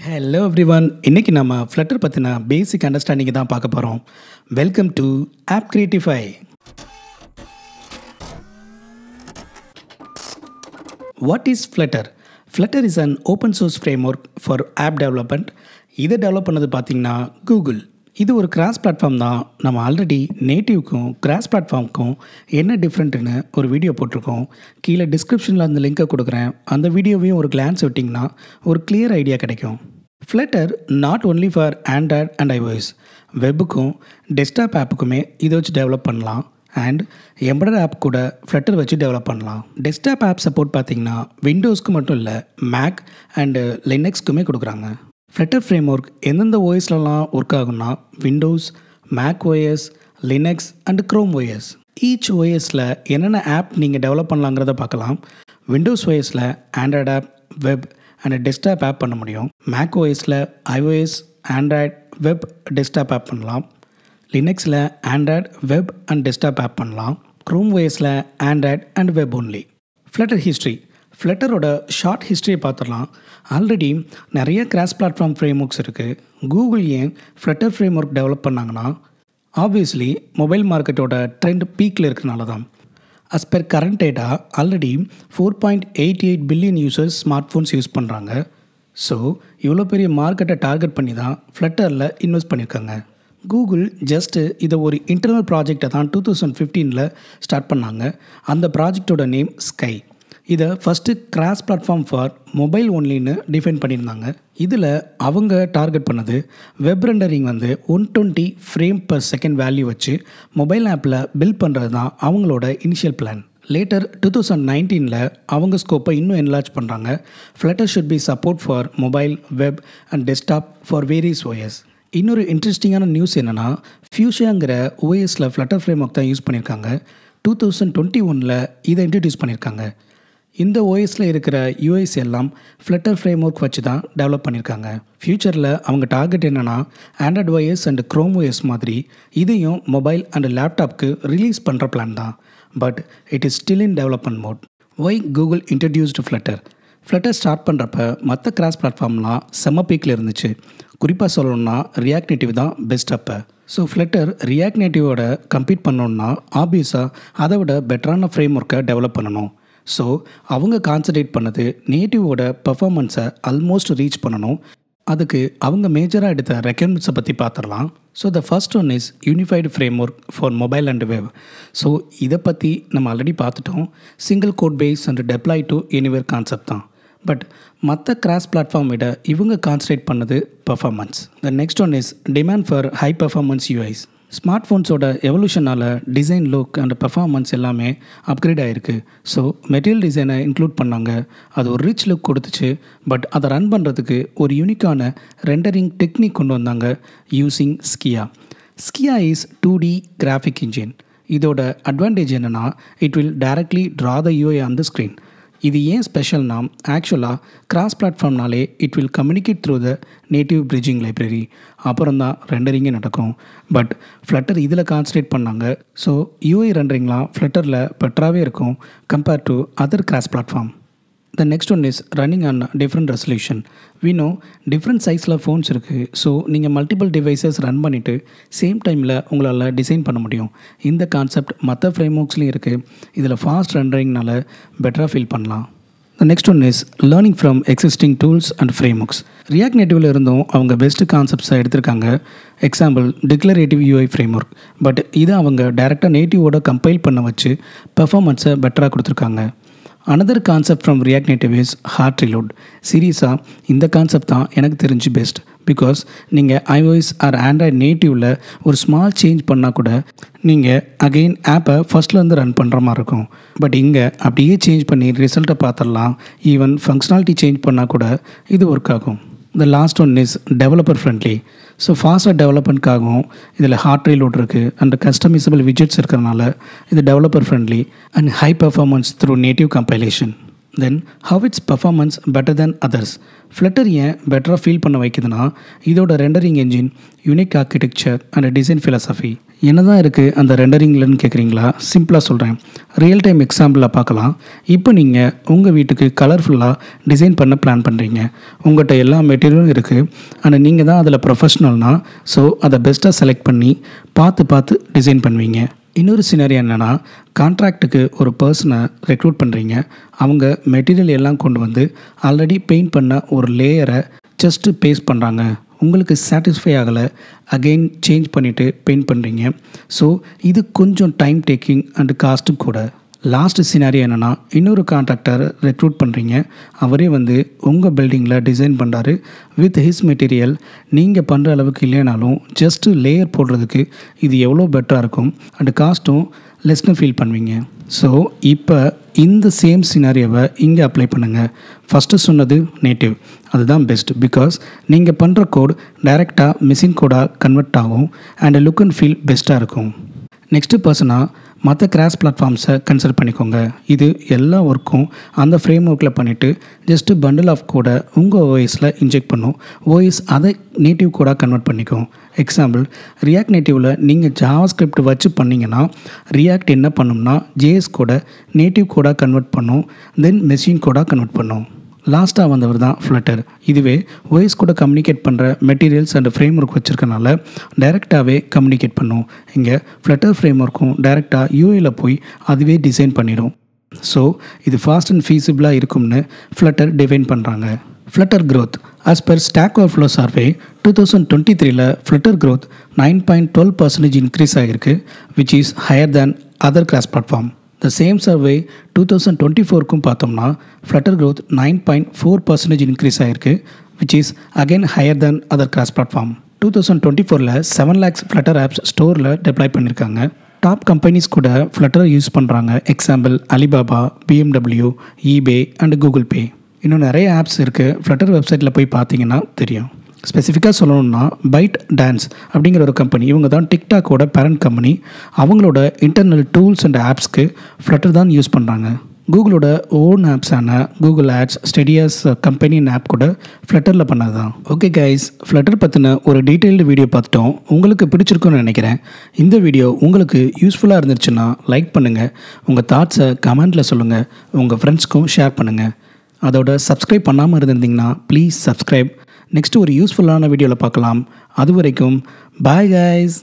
Hello everyone, இன்னைக்கு நம்ம flutter பற்றின பேசிக் அண்டர்ஸ்டாண்டிங் தான் பார்க்க போகிறோம். Welcome to of Creatify. What is Flutter? Flutter is an open source framework for app development. இதை டெவலப் பண்ணது பார்த்தீங்கன்னா கூகுள். இது ஒரு கிராஸ் பிளாட்ஃபார்ம் தான். நம்ம ஆல்ரெடி நேட்டிவ்க்கும் கிராஸ் பிளாட்ஃபார்முக்கும் என்ன டிஃப்ரெண்ட்டுன்னு ஒரு வீடியோ போட்டிருக்கோம். கீழே டிஸ்கிரிப்ஷனில் அந்த லிங்கை கொடுக்குறேன். அந்த வீடியோவையும் ஒரு கிளான்ஸ் விட்டிங்கன்னா ஒரு கிளியர் ஐடியா கிடைக்கும். Flutter not only for Android and iOS. வெப்புக்கும் டெஸ்க்டாப் ஆப்புக்குமே இதை வச்சு டெவலப் பண்ணலாம். அண்ட் எம்பரட் ஆப் கூட ஃப்ளட்டர் வச்சு டெவலப் பண்ணலாம். டெஸ்க்டாப் ஆப் சப்போர்ட் பார்த்தீங்கன்னா விண்டோஸ்க்கு மட்டும் இல்லை, மேக் அண்டு லினக்ஸ்க்குமே கொடுக்குறாங்க. ஃப்ளட்டர் ஃப்ரேம்வொர்க் எந்தெந்த ஓஎஸ்லலாம் ஒர்க் ஆகும்னா Windows, Mac OS, Linux and Chrome OS. Each ஓஎஸில் என்னென்ன ஆப் நீங்கள் டெவலப் பண்ணலாங்கிறத பார்க்கலாம். விண்டோஸ் ஓஎஸில் Android app, web and desktop app பண்ண முடியும். மேக் ஓஎஸில் iOS, Android, web, desktop app பண்ணலாம். லினக்ஸில் Android, web and desktop app பண்ணலாம். க்ரோம் ஓஎஸில் Android and web only. Flutter history. ஃப்ளட்டரோட ஷார்ட் ஹிஸ்ட்ரியை பார்த்துடலாம். ஆல்ரெடி நிறைய கிராஸ் பிளாட்ஃபார்ம் ஃப்ரேம்வொர்க்ஸ் இருக்குது. கூகுள் ஏன் ஃப்ளட்டர் ஃப்ரேம்வொர்க் டெவலப் பண்ணாங்கன்னா ஆப்வியஸ்லி மொபைல் மார்க்கெட்டோட ட்ரெண்ட் பீக்கில் இருக்கிறனால தான். As per current data already 4.88 billion users smart phones use பண்ணுறாங்க. ஸோ இவ்வளோ பெரிய மார்க்கெட்டை டார்கெட் பண்ணி தான் ஃப்ளட்டரில் இன்வெஸ்ட் பண்ணியிருக்காங்க. கூகுள் ஜஸ்ட்டு இதை ஒரு இன்டர்னல் ப்ராஜெக்டை தான் 2015 ஸ்டார்ட் பண்ணாங்க. அந்த ப்ராஜெக்டோட நேம் ஸ்கை. இதை first cross platform for mobile ஒன்லின்னு டிஃபைன் பண்ணியிருந்தாங்க. இதில் அவங்க டார்கெட் பண்ணது web rendering 120 frame per second value வச்சு மொபைல் ஆப்பில் பில்ட் பண்ணுறது தான் அவங்களோட இனிஷியல் பிளான். லேட்டர் 2019 அவங்க ஸ்கோப்பை இன்னும் என்லார்ஜ் பண்ணுறாங்க. Flutter should be support for mobile, web and desktop for various OS. இன்னொரு இன்ட்ரெஸ்டிங்கான நியூஸ் என்னென்னா, ஃபியூஷியாங்கிற ஓஎஸில் ஃப்ளட்டர் ஃப்ரேம்வொர்க் தான் யூஸ் பண்ணியிருக்காங்க. 2021 இதை இன்ட்ரடியூஸ் பண்ணியிருக்காங்க. இந்த ஓஎஸில் இருக்கிற யூஐஸ் எல்லாம் ஃப்ளட்டர் ஃப்ரேம்வொர்க் வச்சு தான் டெவலப் பண்ணியிருக்காங்க. ஃப்யூச்சரில் அவங்க டார்கெட் என்னென்னா Android OS and Chrome OS மாதிரி இதையும் மொபைல் அண்ட் லேப்டாப்க்கு ரிலீஸ் பண்ணுற பிளான் தான். But it is still in development mode. Why Google introduced Flutter? Flutter start பண்ணுறப்ப மற்ற கிராஸ் பிளாட்ஃபார்ம்லாம் செம்ம பீக்கில் இருந்துச்சு. குறிப்பாக சொல்லணும்னா ரியாக்ட் நேட்டிவ் தான் பெஸ்ட் அப்போ. ஸோ ஃப்ளட்டர் ரியாக்ட் நேட்டிவோட கம்பீட் பண்ணணுன்னா ஆப்வியஸாக அதை விட பெட்டரான ஃப்ரேம்வொர்க்கை டெவலப் பண்ணணும். ஸோ அவங்க கான்சன்ட்ரேட் பண்ணது நேட்டிவோட பர்ஃபார்மன்ஸை ஆல்மோஸ்ட் ரீச் பண்ணணும். அதுக்கு அவங்க மேஜராக எடுத்த ரெக்யர்மெண்ட்ஸை பற்றி பார்த்துடலாம். So the first one is unified framework for mobile and web. So இதை பற்றி நம்ம ஆல்ரெடி பார்த்துட்டோம். Single code base and deploy to anywhere concept தான். பட் மற்ற கிராஸ் பிளாட்ஃபார்ம் விட இவங்க கான்சன்ட்ரேட் பண்ணது performance. The next one is demand for high performance UIs. ஸ்மார்ட் ஃபோன்ஸோட எவல்யூஷனால் டிசைன், லுக் அண்ட் பர்ஃபார்மன்ஸ் எல்லாமே அப்கிரேட் ஆகிருக்கு. ஸோ மெட்டீரியல் டிசைனை இன்க்ளூட் பண்ணாங்க. அது ஒரு ரிச் லுக் கொடுத்துச்சு. பட் அதை ரன் பண்ணுறதுக்கு ஒரு யூனிக்கான ரெண்டரிங் டெக்னிக் கொண்டு வந்தாங்க using Skia. Skia is 2D graphic engine. இதோட அட்வான்டேஜ் என்னென்னா it will directly draw the UI on the screen. இது ஏன் ஸ்பெஷல்னா ஆக்சுவலாக கிராஸ் பிளாட்ஃபார்ம்னாலே it will communicate through the native bridging library. அப்புறம் தான் ரெண்டரிங்கே நடக்கும். பட் ஃப்ளட்டர் இதில் கான்சன்ட்ரேட் பண்ணாங்க. ஸோ யூஐ ரெண்டரிங்லாம் ஃப்ளட்டரில் பெட்டராகவே இருக்கும் compared to other cross platform. The next one is running on different resolution. We know different சைஸில் ஃபோன்ஸ் இருக்குது. ஸோ நீங்கள் மல்டிபிள் டிவைசஸ் ரன் பண்ணிவிட்டு சேம் டைமில் உங்களால் டிசைன் பண்ண முடியும். இந்த கான்செப்ட் மற்ற ஃப்ரேம்வொர்க்ஸ்லையும் இருக்குது. இதில் ஃபாஸ்ட் ரெண்டரிங்னால பெட்டராக ஃபீல் பண்ணலாம். The next one is learning from existing tools and frameworks. React நேட்டிவில் இருந்தும் அவங்க பெஸ்ட் கான்செப்ட்ஸை எடுத்திருக்காங்க. Example declarative UI framework. But இதை அவங்க டைரெக்டாக நேட்டிவோட கம்பைல் பண்ண வச்சு பர்ஃபார்மன்ஸை பெட்டராக கொடுத்துருக்காங்க. Another concept from React Native is hot reload. சீரியஸாக இந்த கான்செப்ட் தான் எனக்கு தெரிஞ்சு பெஸ்ட். பிகாஸ் நீங்கள் iOS ஆர் ஆண்ட்ராய்ட் நேட்டிவில் ஒரு ஸ்மால் சேஞ்ச் பண்ணால் கூட நீங்கள் அகெயின் ஆப்பை ஃபஸ்ட்லேருந்து ரன் பண்ணுற மாதிரி இருக்கும். பட் இங்கே அப்படியே சேஞ்ச் பண்ணி ரிசல்ட்டை பார்த்துடலாம். ஈவன் ஃபங்க்ஷனாலிட்டி சேஞ்ச் பண்ணால் கூட இது ஒர்க் ஆகும். The last one is developer friendly. So ஃபாஸ்ட்டாக டெவலப்மெண்ட்காகவும் இதில் ஹார்ட் ரீலோட் இருக்குது அண்ட் கஸ்டமைசபிள் விஜெட்ஸ் இருக்கிறனால இது developer friendly and high performance through native compilation. Then how it's performance better then others. Flutter ஏன் பெட்டராக ஃபீல் பண்ண வைக்குதுன்னா இதோட rendering engine, unique architecture and design philosophy என்னதான் இருக்குது அந்த ரெண்டரிங்லன்னு கேட்குறீங்களா? சிம்பிளாக சொல்கிறேன். ரியல் டைம் எக்ஸாம்பிளில் பார்க்கலாம். இப்போ நீங்கள் உங்கள் வீட்டுக்கு கலர்ஃபுல்லாக டிசைன் பண்ண பிளான் பண்ணுறீங்க. உங்கள்கிட்ட எல்லா மெட்டீரியலும் இருக்குது. ஆனால் நீங்கள் தான் அதில் ப்ரொஃபஷ்னல்னால் ஸோ அதை பெஸ்ட்டாக செலக்ட் பண்ணி பார்த்து டிசைன் பண்ணுவீங்க. இன்னொரு சினாரியோ என்னென்னா, கான்ட்ராக்டுக்கு ஒரு பர்சனை ரெக்ரூட் பண்ணுறீங்க. அவங்க மெட்டீரியல் எல்லாம் கொண்டு வந்து ஆல்ரெடி பெயிண்ட் பண்ண ஒரு லேயரை ஜஸ்ட்டு பேஸ்ட் பண்ணுறாங்க. உங்களுக்கு சாட்டிஸ்ஃபை ஆகலை, அகெயின் சேஞ்ச் பண்ணிவிட்டு பெயிண்ட் பண்ணுறீங்க. ஸோ இது கொஞ்சம் டைம் டேக்கிங் அண்டு காஸ்ட்டு கூட. லாஸ்ட் சினாரியோ என்னென்னா, இன்னொரு கான்ட்ராக்டர் ரெக்ரூட் பண்ணுறீங்க. அவரே வந்து உங்கள் பில்டிங்கில் டிசைன் பண்ணுறாரு வித் ஹிஸ் மெட்டீரியல். நீங்கள் பண்ணுற அளவுக்கு இல்லைனாலும் ஜஸ்ட்டு லேயர் போடுறதுக்கு இது எவ்வளோ பெட்டராக இருக்கும் அண்டு காஸ்ட்டும் லெஸ்ன்னு ஃபீல் பண்ணுவீங்க. ஸோ இப்போ இந்த சேம் சினாரியோவை இங்கே அப்ளை பண்ணுங்கள். ஃபஸ்ட்டு சொன்னது நேட்டிவ், அதுதான் பெஸ்ட். பிகாஸ் நீங்கள் பண்ணுற கோட் டைரெக்டாக மிஷின் கோடாக கன்வெர்ட் ஆகும் அண்ட் லுக் அண்ட் ஃபீல் பெஸ்ட்டாக இருக்கும். நெக்ஸ்ட்டு பர்சனாக மற்ற கிராஸ் பிளாட்ஃபார்ம்ஸை கன்சிடர் பண்ணிக்கோங்க. இது எல்லா ஒர்க்கும் அந்த ஃப்ரேம் ஒர்க்கில் பண்ணிவிட்டு ஜஸ்ட்டு பண்டில் ஆஃப் கோடை உங்கள் ஓஎஸில் இன்ஜெக்ட் பண்ணும். ஓஎஸ் அதை நேட்டிவ் கோடாக கன்வெர்ட் பண்ணிக்கும். எக்ஸாம்பிள், ரியாக்ட் நேட்டிவில் நீங்கள் ஜாவா ஸ்கிரிப்ட் வச்சு பண்ணிங்கன்னா ரியாக்ட் என்ன பண்ணும்னா ஜேஎஸ் கோடை நேட்டிவ் கோடாக கன்வெர்ட் பண்ணும், தென் மெஷின் கோடாக கன்வெர்ட் பண்ணும். லாஸ்ட்டாக வந்தவர் தான் ஃப்ளட்டர். இதுவே ஓஎஸ் கூட கம்யூனிகேட் பண்ணுற மெட்டீரியல்ஸ் அண்ட் ஃப்ரேம் ஒர்க் வச்சுருக்கனால டைரெக்டாகவே கம்யூனிகேட் பண்ணும். இங்கே ஃப்ளட்டர் ஃப்ரேம் ஒர்க்கும் டைரெக்டாக யூஏயில் போய் அதுவே டிசைன் பண்ணிடும். ஸோ இது ஃபாஸ்ட் அண்ட் ஃபீஸிபிளாக இருக்கும்னு ஃப்ளட்டர் டிஃபைன் பண்ணுறாங்க. Flutter growth. As per Stack Overflow survey, 2023 flutter growth 9.12% increase ஆகிருக்கு, which is higher than other class platform. The same survey 2024க்கும் பார்த்தோம்னா ஃப்ளட்டர் growth 9.4% இன்க்ரீஸ் ஆகிருக்கு, which is again higher than other class platform. 2024ல் 7 lakhs flutter apps ஸ்டோரில் deploy பண்ணியிருக்காங்க. Top companies கூட flutter use பண்ணுறாங்க. Example Alibaba, BMW, eBay and Google Pay. இன்னும் நிறைய apps இருக்குது. Flutter வெப்சைட்டில் போய் பார்த்தீங்கன்னா தெரியும். ஸ்பெசிஃபிக்காக சொல்லணும்னா பைட் டான்ஸ் அப்படிங்கிற ஒரு கம்பெனி, இவங்க தான் டிக்டாக்கோட பேரண்ட் கம்பெனி. அவங்களோட இன்டர்னல் டூல்ஸ் அண்ட் ஆப்ஸ்க்கு ஃப்ளட்டர் தான் யூஸ் பண்ணுறாங்க. கூகுளோட ஓன் ஆப்ஸான கூகுள் ஆட்ஸ், ஸ்டெடியாஸ் கம்பெனியின் ஆப் கூட ஃப்ளட்டரில் பண்ணது தான். ஓகே கைஸ், ஃப்ளட்டர் பற்றின ஒரு டீட்டெயில்டு வீடியோ பார்த்துட்டோம். உங்களுக்கு பிடிச்சிருக்குன்னு நினைக்கிறேன். இந்த வீடியோ உங்களுக்கு யூஸ்ஃபுல்லாக இருந்துச்சுன்னா லைக் பண்ணுங்கள், உங்கள் தாட்ஸை கமெண்ட்டில் சொல்லுங்கள், உங்கள் ஃப்ரெண்ட்ஸ்க்கும் ஷேர் பண்ணுங்கள். அதோட சப்ஸ்கிரைப் பண்ணாமல் இருந்திருந்தீங்கன்னா ப்ளீஸ் சப்ஸ்கிரைப். நெக்ஸ்ட்டு ஒரு யூஸ்ஃபுல்லான வீடியோவில் பார்க்கலாம். அது வரைக்கும் பாய் கைஸ்.